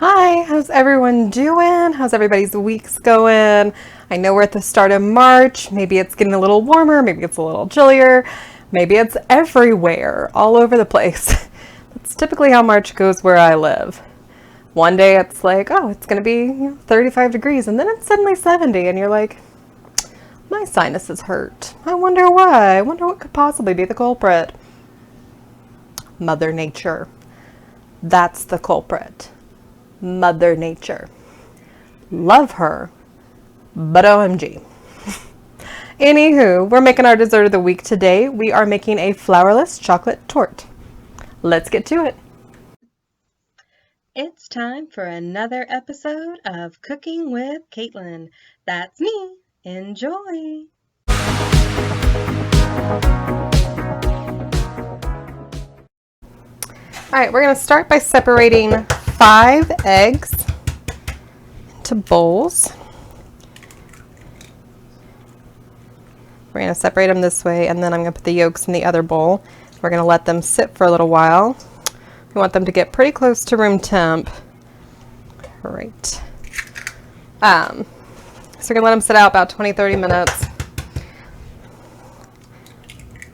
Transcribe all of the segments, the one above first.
Hi, how's everyone doing? How's everybody's weeks going? I know we're at the start of March. Maybe it's getting a little warmer, maybe it's a little chillier, maybe it's everywhere, all over the place. That's typically how March goes where I live. One day it's like, oh, it's going to be 35 degrees, and then it's suddenly 70, and you're like, my sinuses hurt. I wonder why. I wonder what could possibly be the culprit. Mother Nature. That's the culprit. Mother Nature. Love her, but OMG. Anywho, we're making our dessert of the week today. We are making a flourless chocolate torte. Let's get to it. It's time for another episode of Cooking with Kaitlin. That's me. Enjoy. All right, we're going to start by separating 5 eggs into bowls. We're going to separate them this way, and then I'm going to put the yolks in the other bowl. We're going to let them sit for a little while. We want them to get pretty close to room temp. All right. So we're going to let them sit out about 20-30 minutes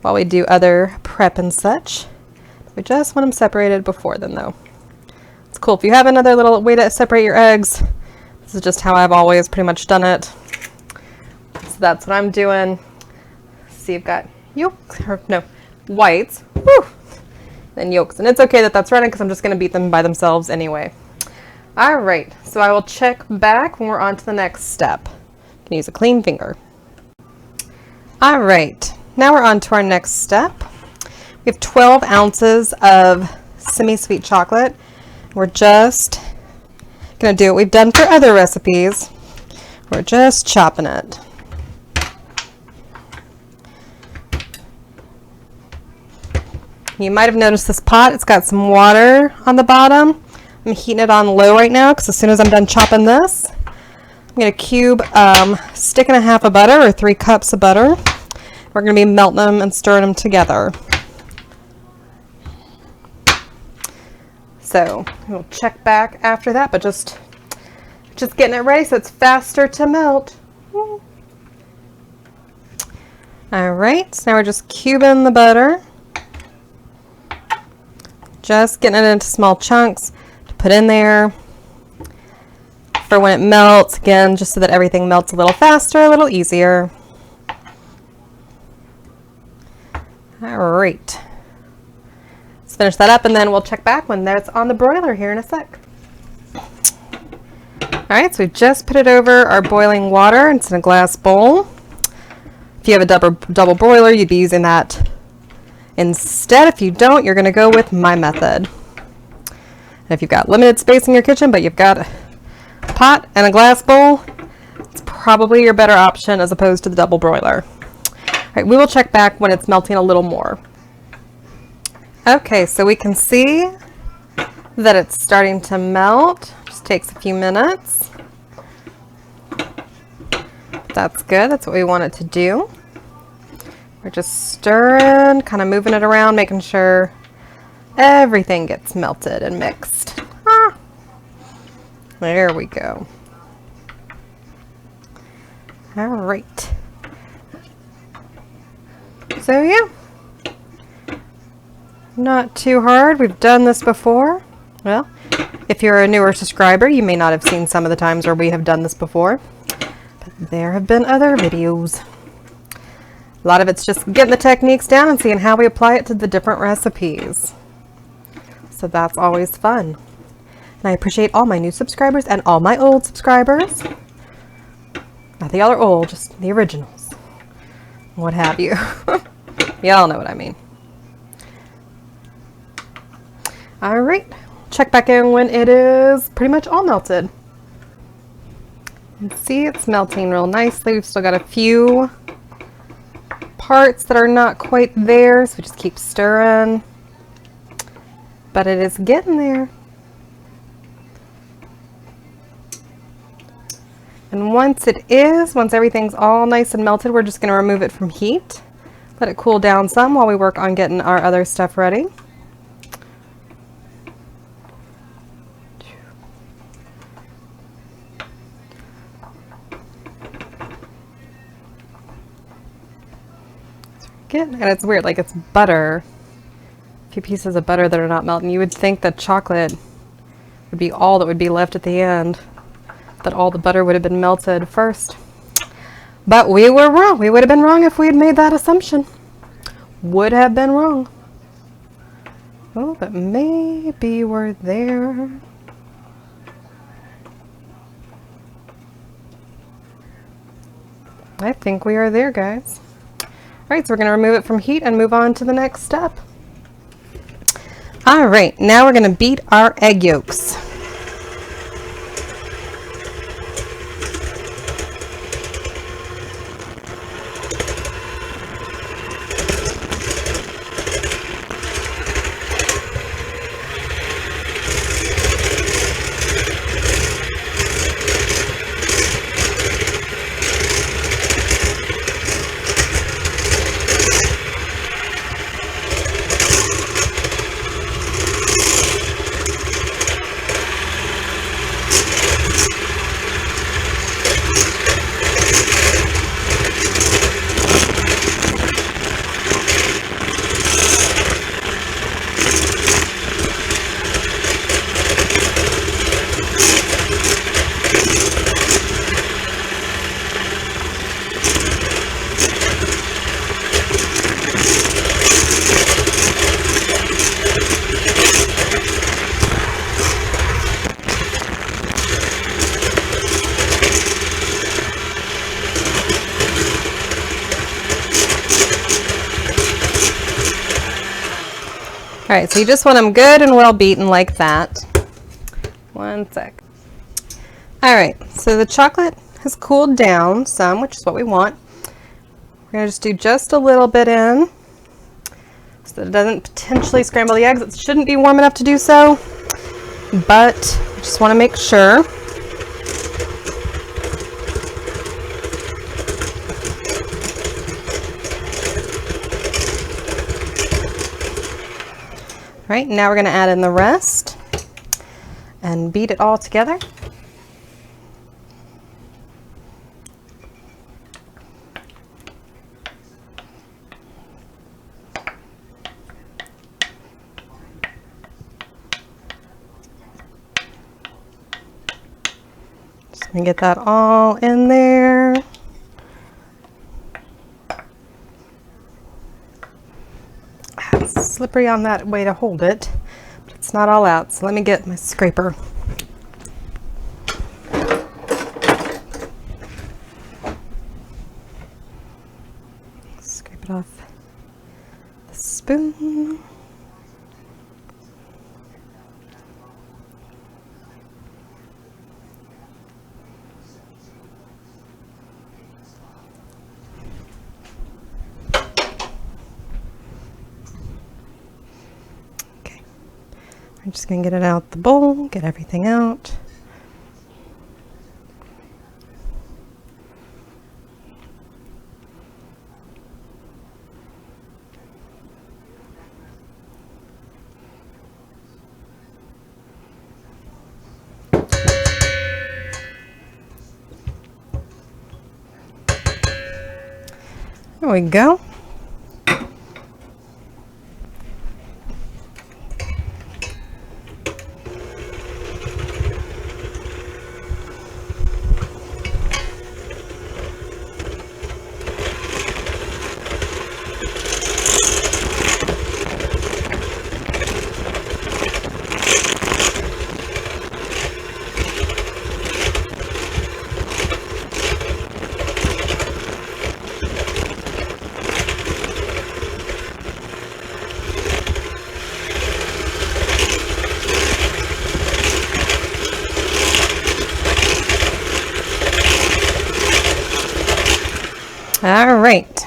while we do other prep and such. We just want them separated before then, though. It's cool. If you have another little way to separate your eggs, this is just how I've always pretty much done it. So that's what I'm doing. See, you've got yolks, or no, whites, woo, then yolks. And it's okay that that's running because I'm just going to beat them by themselves anyway. All right, so I will check back when we're on to the next step. You can use a clean finger. All right, now we're on to our next step. We have 12 ounces of semi-sweet chocolate. We're just going to do what we've done for other recipes. We're just chopping it. You might have noticed this pot, it's got some water on the bottom. I'm heating it on low right now because as soon as I'm done chopping this, I'm going to cube stick and a half of butter, or 3 cups of butter. We're going to be melting them and stirring them together. So we'll check back after that, but just getting it ready so it's faster to melt. All right, so now we're just cubing the butter. Just getting it into small chunks to put in there for when it melts, again, just so that everything melts a little faster, a little easier. All right. Let's finish that up and then we'll check back when that's on the broiler here in a sec. All right, so we've just put it over our boiling water. It's in a glass bowl. If you have a double broiler, you'd be using that instead. If you don't, you're going to go with my method. And if you've got limited space in your kitchen, but you've got a pot and a glass bowl, it's probably your better option as opposed to the double broiler. All right, we will check back when it's melting a little more. Okay, so we can see that it's starting to melt. Just takes a few minutes. That's good. That's what we want it to do. We're just stirring, kind of moving it around, making sure everything gets melted and mixed. There we go. All right. So yeah, not too hard. We've done this before. Well, if you're a newer subscriber, you may not have seen some of the times where we have done this before, but there have been other videos. A lot of it's just getting the techniques down and seeing how we apply it to the different recipes. So that's always fun. And I appreciate all my new subscribers and all my old subscribers. Not that y'all are old, just the originals. What have you. Y'all know what I mean. All right. Check back in when it is pretty much all melted. And see, it's melting real nicely. We've still got a few parts that are not quite there, so we just keep stirring. But it is getting there. And once everything's all nice and melted, we're just going to remove it from heat. Let it cool down some while we work on getting our other stuff ready. it? And it's weird, like it's butter. A few pieces of butter that are not melting. You would think that chocolate would be all that would be left at the end, that all the butter would have been melted first. But we were wrong. We would have been wrong if we had made that assumption. Would have been wrong. Oh, but maybe we're there. I think we are there, guys. All right, so we're going to remove it from heat and move on to the next step. All right, now we're going to beat our egg yolks. All right, so you just want them good and well beaten like that. One sec. All right, so the chocolate has cooled down some, which is what we want. We're gonna just do just a little bit in so that it doesn't potentially scramble the eggs. It shouldn't be warm enough to do so, but I just wanna make sure. All right, now we're going to add in the rest and beat it all together. Just going to get that all in there. Slippery on that way to hold it, but it's not all out. So let me get my scraper. Scrape it off the spoon. I'm just going to get it out the bowl, get everything out. There we go. All right,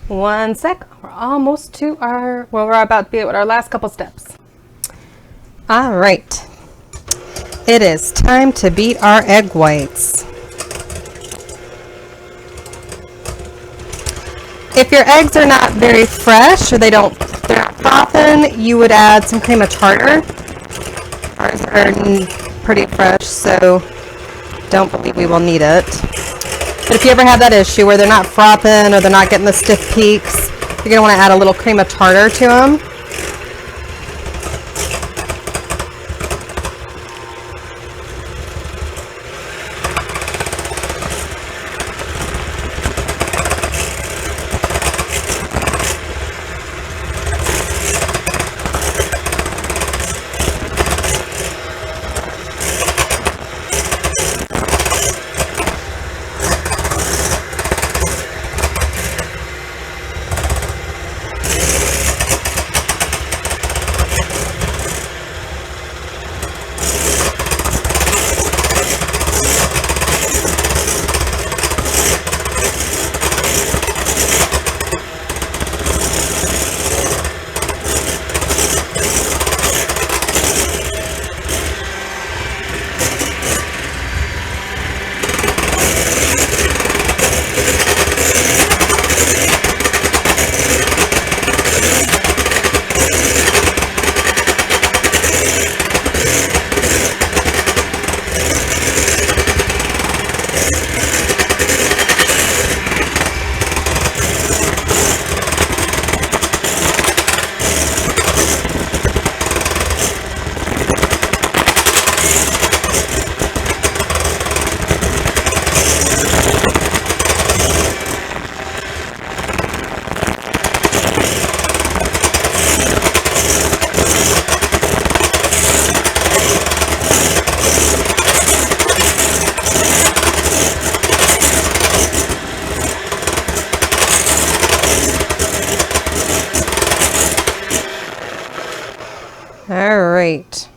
one sec. We're almost to our, well, we're about to be at our last couple steps. All right, it is time to beat our egg whites. If your eggs are not very fresh or they're not frothing, you would add some cream of tartar. Ours are pretty fresh, so don't believe we will need it. But if you ever have that issue where they're not frothing or they're not getting the stiff peaks, you're going to want to add a little cream of tartar to them. All right,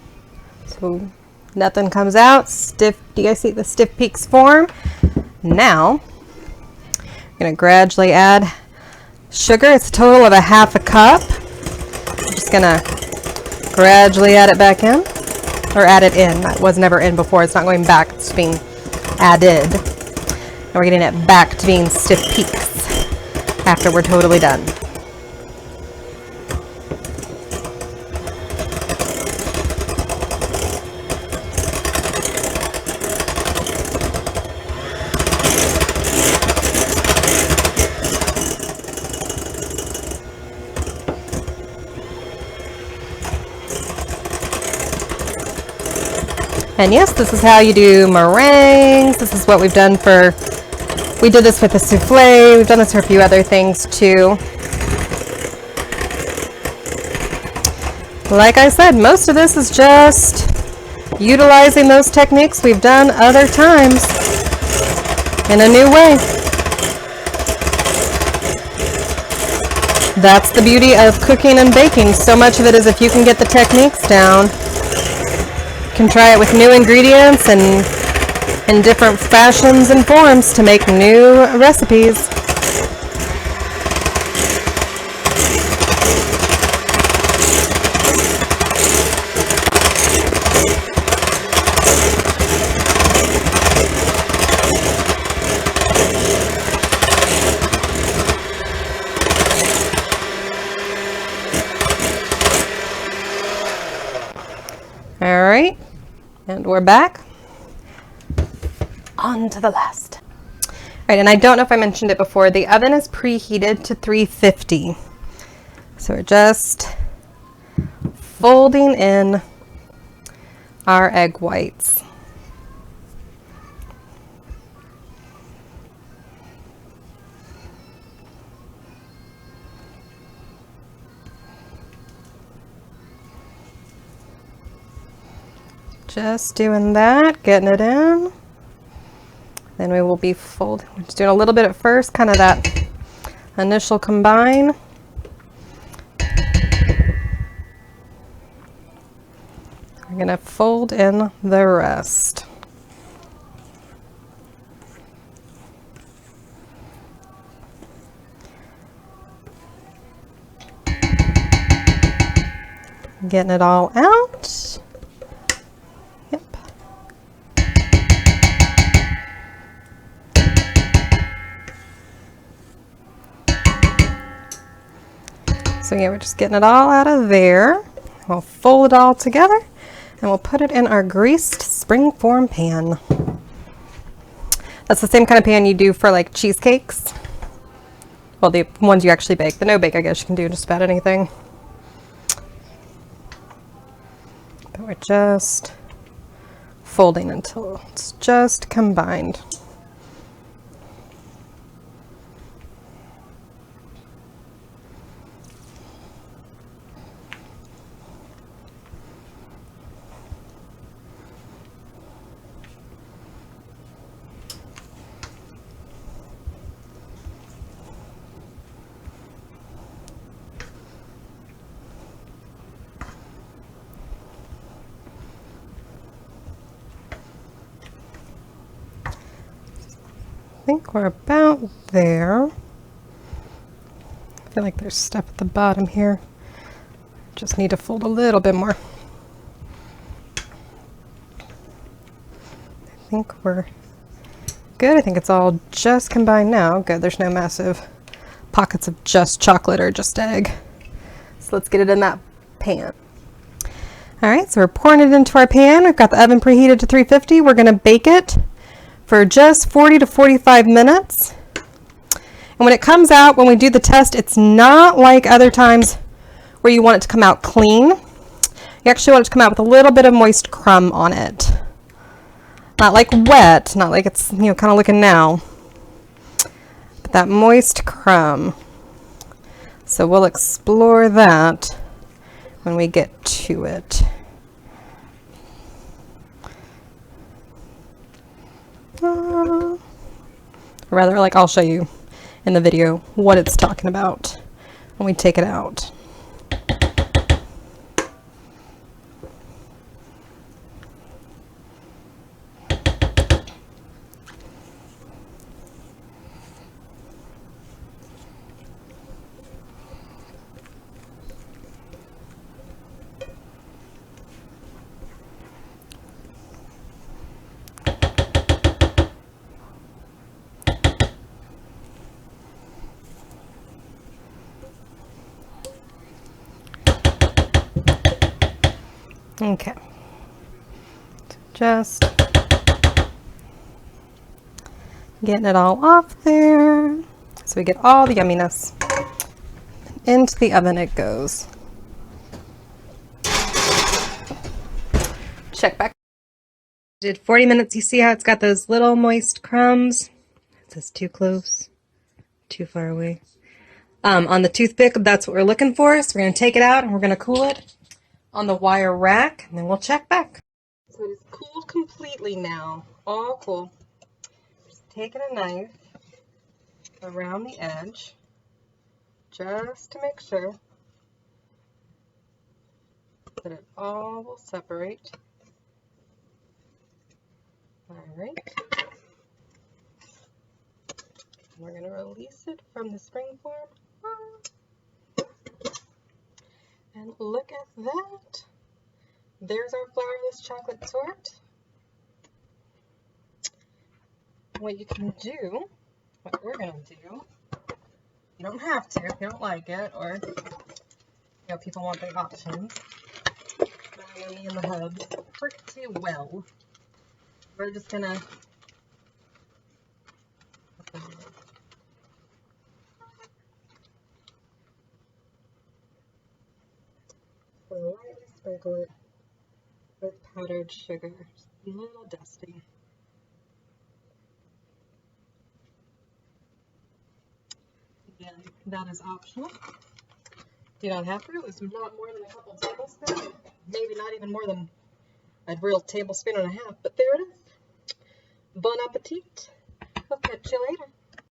so nothing comes out. Stiff, do you guys see the stiff peaks form? Now, I'm gonna gradually add sugar. It's a total of a half a cup. I'm just gonna gradually add it back in, or add it in. That was never in before. It's not going back, it's being added. And we're getting it back to being stiff peaks after we're totally done. And yes, this is how you do meringues. This is what we've done for, we did this with a souffle. We've done this for a few other things too. Like I said, most of this is just utilizing those techniques we've done other times in a new way. That's the beauty of cooking and baking. So much of it is if you can get the techniques down, can try it with new ingredients and in different fashions and forms to make new recipes. All right. And we're back. On to the last. All right, and I don't know if I mentioned it before, the oven is preheated to 350. So we're just folding in our egg whites. Just doing that, getting it in. Then we will be folding. We're just doing a little bit at first, kind of that initial combine. We're gonna fold in the rest. Getting it all out. Yep. So yeah, we're just getting it all out of there. We'll fold it all together and we'll put it in our greased springform pan. That's the same kind of pan you do for like cheesecakes. Well, the ones you actually bake. The no-bake, I guess you can do just about anything. But we're just folding until it's just combined. I think we're about there. I feel like there's stuff at the bottom here. Just need to fold a little bit more. I think we're good. I think it's all just combined now. Good, there's no massive pockets of just chocolate or just egg. So let's get it in that pan. All right, so we're pouring it into our pan. We've got the oven preheated to 350. We're gonna bake it for just 40 to 45 minutes. And when it comes out, when we do the test, it's not like other times where you want it to come out clean. You actually want it to come out with a little bit of moist crumb on it. Not like wet, not like it's, you know, kind of looking now, but that moist crumb. So we'll explore that when we get to it. Or rather, like, I'll show you in the video what it's talking about when we take it out. Okay, just getting it all off there so we get all the yumminess. Into the oven it goes. Check back. Did 40 minutes. You see how it's got those little moist crumbs? It says too close, too far away. On the toothpick, that's what we're looking for. So we're going to take it out and we're going to cool it on the wire rack, and then we'll check back. So it is cooled completely now, all cool. Just taking a knife around the edge, just to make sure that it all will separate. All right. We're going to release it from the spring form. And look at that. There's our flourless chocolate torte. What you can do, what we're going to do, you don't have to if you don't like it, or, you know, people want big options. Me and the hubs pretty well. We're just going to lightly sprinkle it with powdered sugar, just a little dusting. Again, that is optional. You don't have to. It's not more than a couple tablespoons, maybe not even more than a real tablespoon and a half, but there it is. Bon appetit. I'll catch you later.